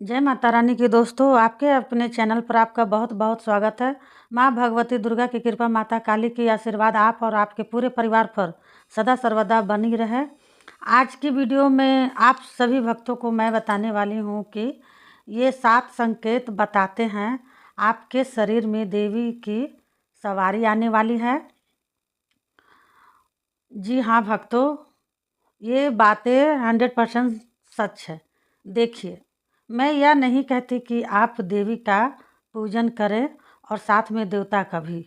जय माता रानी की दोस्तों, आपके अपने चैनल पर आपका बहुत बहुत स्वागत है। माँ भगवती दुर्गा की कृपा, माता काली की आशीर्वाद आप और आपके पूरे परिवार पर सदा सर्वदा बनी रहे। आज की वीडियो में आप सभी भक्तों को मैं बताने वाली हूँ कि ये 7 संकेत बताते हैं आपके शरीर में देवी की सवारी आने वाली है। जी हाँ भक्तों, ये बातें 100% सच है। देखिए, मैं यह नहीं कहती कि आप देवी का पूजन करें और साथ में देवता का भी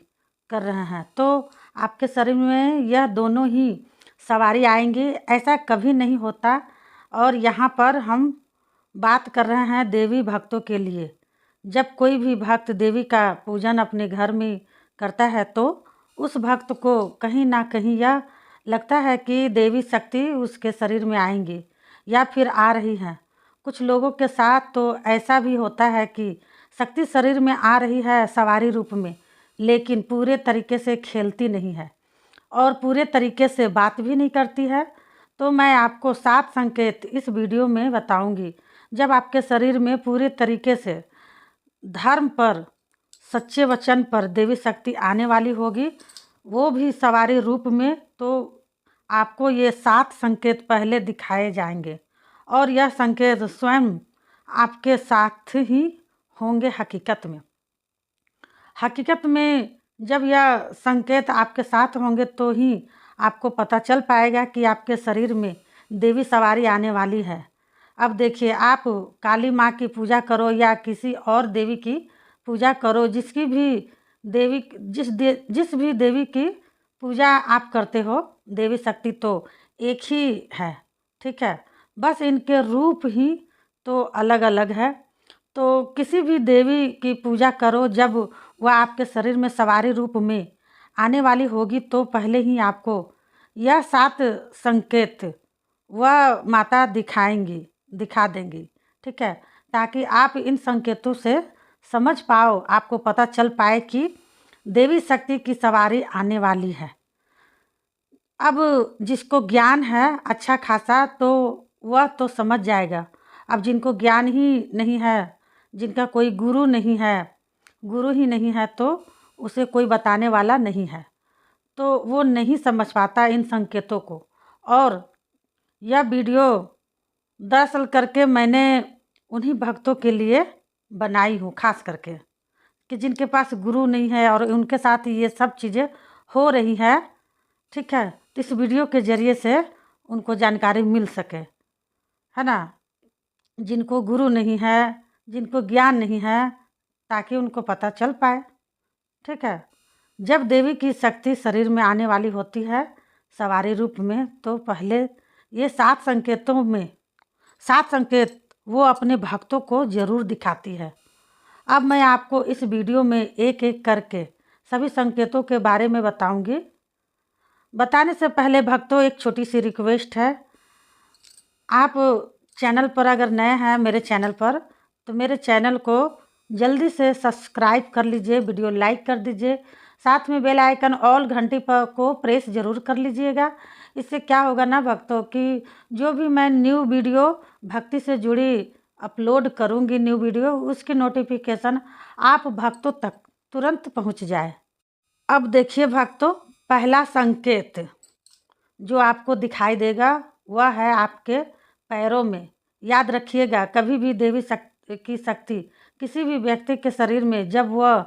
कर रहे हैं तो आपके शरीर में यह दोनों ही सवारी आएंगी, ऐसा कभी नहीं होता। और यहाँ पर हम बात कर रहे हैं देवी भक्तों के लिए। जब कोई भी भक्त देवी का पूजन अपने घर में करता है तो उस भक्त को कहीं ना कहीं यह लगता है कि देवी शक्ति उसके शरीर में आएंगी या फिर आ रही हैं। कुछ लोगों के साथ तो ऐसा भी होता है कि शक्ति शरीर में आ रही है सवारी रूप में, लेकिन पूरे तरीके से खेलती नहीं है और पूरे तरीके से बात भी नहीं करती है। तो मैं आपको 7 संकेत इस वीडियो में बताऊंगी। जब आपके शरीर में पूरे तरीके से धर्म पर, सच्चे वचन पर देवी शक्ति आने वाली होगी, वो भी सवारी रूप में, तो आपको ये 7 संकेत पहले दिखाए जाएंगे और यह संकेत स्वयं आपके साथ ही होंगे। हकीकत में जब यह संकेत आपके साथ होंगे तो ही आपको पता चल पाएगा कि आपके शरीर में देवी सवारी आने वाली है। अब देखिए, आप काली माँ की पूजा करो या किसी और देवी की पूजा करो, जिसकी भी देवी जिस भी देवी की पूजा आप करते हो, देवी शक्ति तो एक ही है, ठीक है। बस इनके रूप ही तो अलग अलग है। तो किसी भी देवी की पूजा करो, जब वह आपके शरीर में सवारी रूप में आने वाली होगी तो पहले ही आपको यह 7 संकेत वह माता दिखा देंगी, ठीक है। ताकि आप इन संकेतों से समझ पाओ, आपको पता चल पाए कि देवी शक्ति की सवारी आने वाली है। अब जिसको ज्ञान है अच्छा खासा तो वह तो समझ जाएगा। अब जिनको ज्ञान ही नहीं है, जिनका कोई गुरु ही नहीं है तो उसे कोई बताने वाला नहीं है, तो वो नहीं समझ पाता इन संकेतों को। और यह वीडियो दरअसल करके मैंने उन्हीं भक्तों के लिए बनाई हूँ, खास करके कि जिनके पास गुरु नहीं है और उनके साथ ये सब चीज़ें हो रही है, ठीक है। तो इस वीडियो के ज़रिए से उनको जानकारी मिल सके, है ना। जिनको गुरु नहीं है, जिनको ज्ञान नहीं है, ताकि उनको पता चल पाए, ठीक है। जब देवी की शक्ति शरीर में आने वाली होती है सवारी रूप में, तो पहले ये 7 संकेत वो अपने भक्तों को ज़रूर दिखाती है। अब मैं आपको इस वीडियो में एक एक करके सभी संकेतों के बारे में बताऊंगी। बताने से पहले भक्तों, एक छोटी सी रिक्वेस्ट है। आप चैनल पर अगर नए हैं मेरे चैनल पर, तो मेरे चैनल को जल्दी से सब्सक्राइब कर लीजिए, वीडियो लाइक कर दीजिए, साथ में बेल आइकन ऑल घंटी पर को प्रेस ज़रूर कर लीजिएगा। इससे क्या होगा ना भक्तों कि जो भी मैं न्यू वीडियो भक्ति से जुड़ी अपलोड करूँगी, न्यू वीडियो, उसकी नोटिफिकेशन आप भक्तों तक तुरंत पहुँच जाए। अब देखिए भक्तों, पहला संकेत जो आपको दिखाई देगा वह है आपके पैरों में। याद रखिएगा, कभी भी देवी की शक्ति किसी भी व्यक्ति के शरीर में जब वह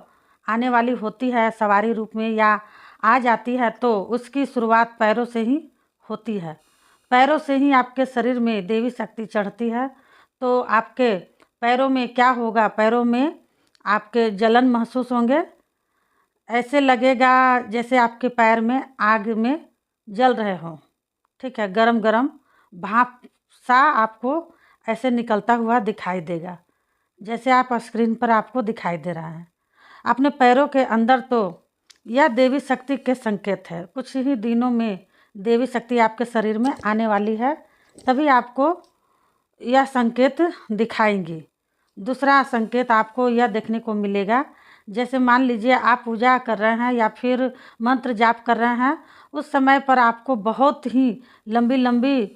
आने वाली होती है सवारी रूप में या आ जाती है, तो उसकी शुरुआत पैरों से ही होती है। पैरों से ही आपके शरीर में देवी शक्ति चढ़ती है। तो आपके पैरों में क्या होगा, पैरों में आपके जलन महसूस होंगे। ऐसे लगेगा जैसे आपके पैर में आग में जल रहे हों, ठीक है। गरम गरम भाप सा आपको ऐसे निकलता हुआ दिखाई देगा, जैसे आप स्क्रीन पर आपको दिखाई दे रहा है। अपने पैरों के अंदर तो यह देवी शक्ति के संकेत है। कुछ ही दिनों में देवी शक्ति आपके शरीर में आने वाली है, तभी आपको यह संकेत दिखाएंगी। दूसरा संकेत आपको यह देखने को मिलेगा, जैसे मान लीजिए आप पूजा कर रहे हैं या फिर मंत्र जाप कर रहे हैं, उस समय पर आपको बहुत ही लंबी लंबी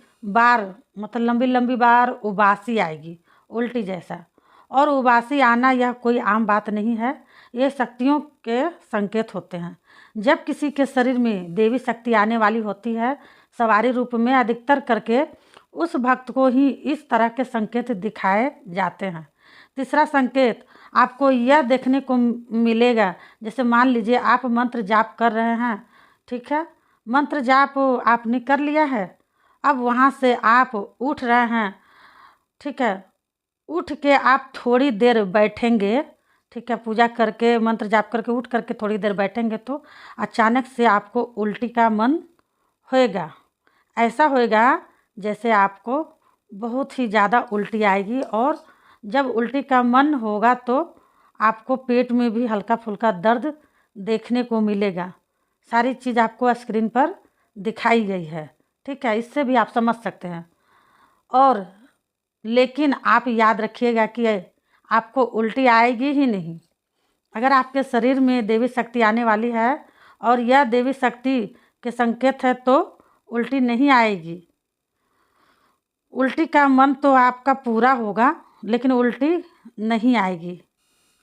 बार उबासी आएगी, उल्टी जैसा। और उबासी आना यह कोई आम बात नहीं है, ये शक्तियों के संकेत होते हैं। जब किसी के शरीर में देवी शक्ति आने वाली होती है सवारी रूप में, अधिकतर करके उस भक्त को ही इस तरह के संकेत दिखाए जाते हैं। तीसरा संकेत आपको यह देखने को मिलेगा, जैसे मान लीजिए आप मंत्र जाप कर रहे हैं, ठीक है, मंत्र जाप आपने कर लिया है, अब वहाँ से आप उठ रहे हैं, ठीक है, उठ के आप थोड़ी देर बैठेंगे, ठीक है, पूजा करके मंत्र जाप करके उठ करके थोड़ी देर बैठेंगे तो अचानक से आपको उल्टी का मन होएगा। ऐसा होएगा जैसे आपको बहुत ही ज़्यादा उल्टी आएगी, और जब उल्टी का मन होगा तो आपको पेट में भी हल्का फुल्का दर्द देखने को मिलेगा। सारी चीज़ आपको स्क्रीन पर दिखाई गई है, ठीक है, इससे भी आप समझ सकते हैं। और लेकिन आप याद रखिएगा कि आपको उल्टी आएगी ही नहीं। अगर आपके शरीर में देवी शक्ति आने वाली है और यह देवी शक्ति के संकेत है तो उल्टी नहीं आएगी। उल्टी का मन तो आपका पूरा होगा लेकिन उल्टी नहीं आएगी।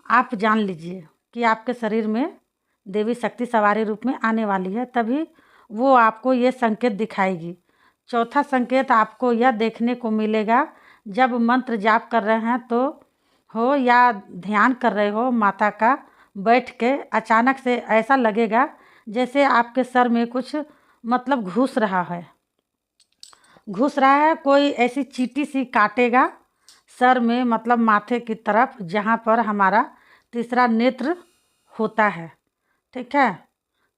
आप जान लीजिए कि आपके शरीर में देवी शक्ति सवारी रूप में आने वाली है, तभी वो आपको ये संकेत दिखाएगी। चौथा संकेत आपको यह देखने को मिलेगा जब मंत्र जाप कर रहे हैं तो हो या ध्यान कर रहे हो माता का बैठ के, अचानक से ऐसा लगेगा जैसे आपके सर में कुछ मतलब घुस रहा है, कोई ऐसी चींटी सी काटेगा सर में, मतलब माथे की तरफ जहाँ पर हमारा तीसरा नेत्र होता है, ठीक है,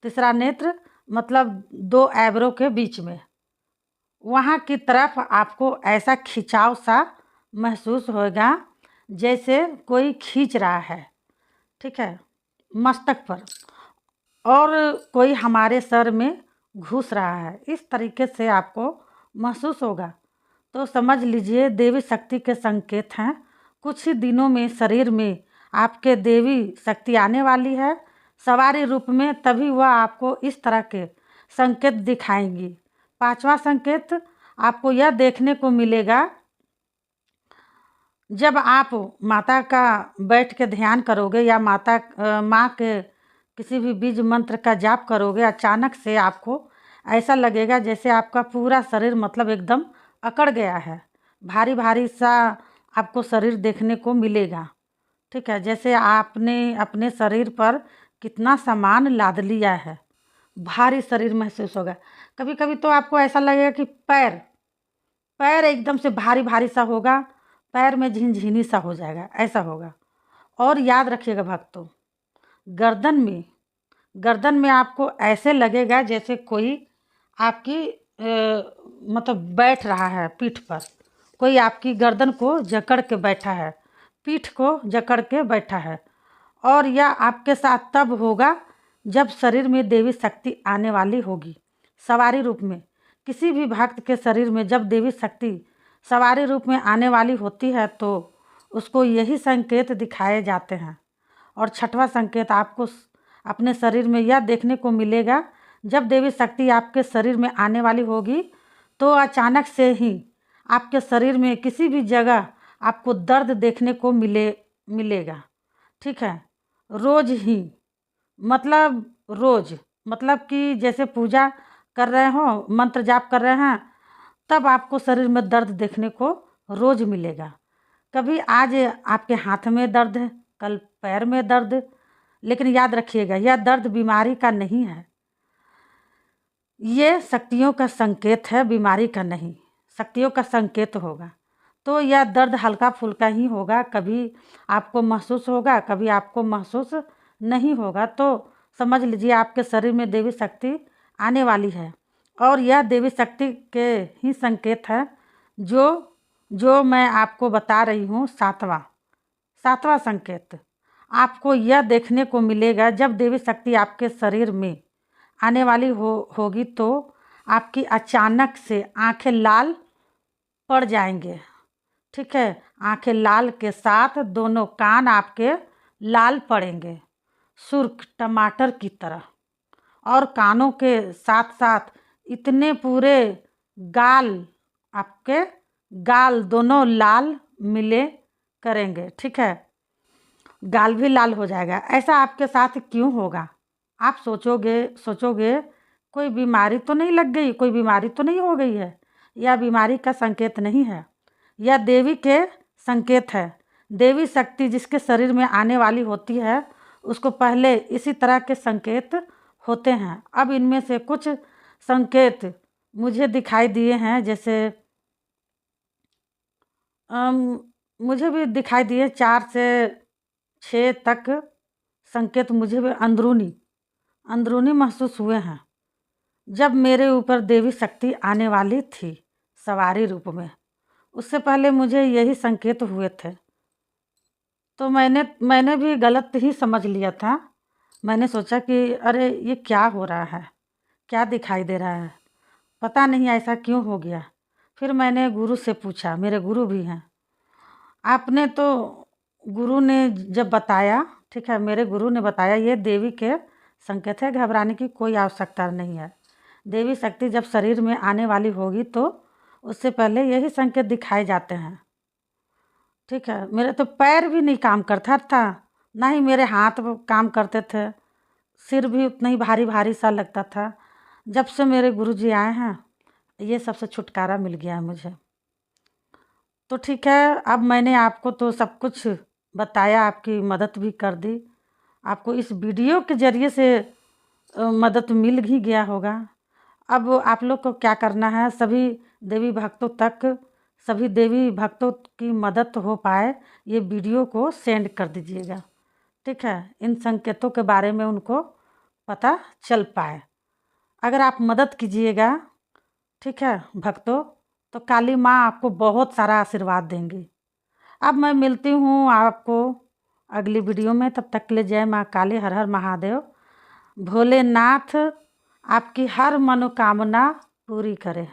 तीसरा नेत्र मतलब दो ऐबरों के बीच में, वहाँ की तरफ आपको ऐसा खिंचाव सा महसूस होगा जैसे कोई खींच रहा है, ठीक है, मस्तक पर, और कोई हमारे सर में घुस रहा है, इस तरीके से आपको महसूस होगा। तो समझ लीजिए देवी शक्ति के संकेत हैं। कुछ ही दिनों में शरीर में आपके देवी शक्ति आने वाली है सवारी रूप में, तभी वह आपको इस तरह के संकेत दिखाएंगी। पांचवा संकेत आपको यह देखने को मिलेगा जब आप माता का बैठ के ध्यान करोगे या माँ के किसी भी बीज मंत्र का जाप करोगे, अचानक से आपको ऐसा लगेगा जैसे आपका पूरा शरीर मतलब एकदम अकड़ गया है, भारी भारी सा आपको शरीर देखने को मिलेगा, ठीक है, जैसे आपने अपने शरीर पर कितना सामान लाद लिया है, भारी शरीर महसूस होगा। कभी कभी तो आपको ऐसा लगेगा कि पैर एकदम से भारी भारी सा होगा, पैर में झिनझिनी सा हो जाएगा, ऐसा होगा। और याद रखिएगा भक्तों, गर्दन में आपको ऐसे लगेगा जैसे कोई आपकी मतलब बैठ रहा है पीठ पर, कोई आपकी गर्दन को जकड़ के बैठा है, पीठ को जकड़ के बैठा है। और यह आपके साथ तब होगा जब शरीर में देवी शक्ति आने वाली होगी सवारी रूप में। किसी भी भक्त के शरीर में जब देवी शक्ति सवारी रूप में आने वाली होती है तो उसको यही संकेत दिखाए जाते हैं। और छठवां संकेत आपको अपने शरीर में यह देखने को मिलेगा जब देवी शक्ति आपके शरीर में आने वाली होगी तो अचानक से ही आपके शरीर में किसी भी जगह आपको दर्द देखने को मिलेगा, ठीक है, रोज ही, मतलब कि जैसे पूजा कर रहे हो, मंत्र जाप कर रहे हैं, तब आपको शरीर में दर्द देखने को रोज मिलेगा। कभी आज आपके हाथ में दर्द है, कल पैर में दर्द, लेकिन याद रखिएगा यह दर्द बीमारी का नहीं है, ये शक्तियों का संकेत है, बीमारी का नहीं, शक्तियों का संकेत होगा। तो यह दर्द हल्का फुल्का ही होगा, कभी आपको महसूस होगा, कभी आपको महसूस नहीं होगा। तो समझ लीजिए आपके शरीर में देवी शक्ति आने वाली है और यह देवी शक्ति के ही संकेत है जो मैं आपको बता रही हूँ। सातवां संकेत आपको यह देखने को मिलेगा जब देवी शक्ति आपके शरीर में आने वाली होगी तो आपकी अचानक से आंखें लाल पड़ जाएंगे, ठीक है, आंखें लाल के साथ दोनों कान आपके लाल पड़ेंगे सुर्ख टमाटर की तरह, और कानों के साथ साथ इतने पूरे गाल, आपके गाल दोनों लाल मिले करेंगे, ठीक है, गाल भी लाल हो जाएगा। ऐसा आपके साथ क्यों होगा? आप सोचोगे सोचोगे कोई बीमारी तो नहीं लग गई, कोई बीमारी तो नहीं हो गई है। यह बीमारी का संकेत नहीं है, यह देवी के संकेत है। देवी शक्ति जिसके शरीर में आने वाली होती है उसको पहले इसी तरह के संकेत होते हैं। अब इनमें से कुछ संकेत मुझे दिखाई दिए हैं, जैसे मुझे भी दिखाई दिए 4 से 6 तक संकेत मुझे भी अंदरूनी महसूस हुए हैं। जब मेरे ऊपर देवी शक्ति आने वाली थी सवारी रूप में, उससे पहले मुझे यही संकेत हुए थे। तो मैंने भी गलत ही समझ लिया था। मैंने सोचा कि अरे ये क्या हो रहा है, क्या दिखाई दे रहा है, पता नहीं ऐसा क्यों हो गया। फिर मैंने गुरु से पूछा, मेरे गुरु भी हैं। आपने तो गुरु ने जब बताया, ठीक है, मेरे गुरु ने बताया ये देवी के संकेत है, घबराने की कोई आवश्यकता नहीं है। देवी शक्ति जब शरीर में आने वाली होगी तो उससे पहले यही संकेत दिखाए जाते हैं, ठीक है। मेरे तो पैर भी नहीं काम करता था, ना ही मेरे हाथ काम करते थे, सिर भी उतना ही भारी भारी सा लगता था। जब से मेरे गुरुजी आए हैं ये सबसे छुटकारा मिल गया है मुझे। तो ठीक है, अब मैंने आपको तो सब कुछ बताया, आपकी मदद भी कर दी। आपको इस वीडियो के ज़रिए से मदद मिल ही गया होगा। अब आप लोग को क्या करना है, सभी देवी भक्तों तक, सभी देवी भक्तों की मदद हो पाए ये वीडियो को सेंड कर दीजिएगा, ठीक है। इन संकेतों के बारे में उनको पता चल पाए। अगर आप मदद कीजिएगा, ठीक है भक्तों, तो काली माँ आपको बहुत सारा आशीर्वाद देंगी। अब मैं मिलती हूँ आपको अगली वीडियो में, तब तक के लिए जय माँ काली, हर हर महादेव। भोलेनाथ आपकी हर मनोकामना पूरी करे।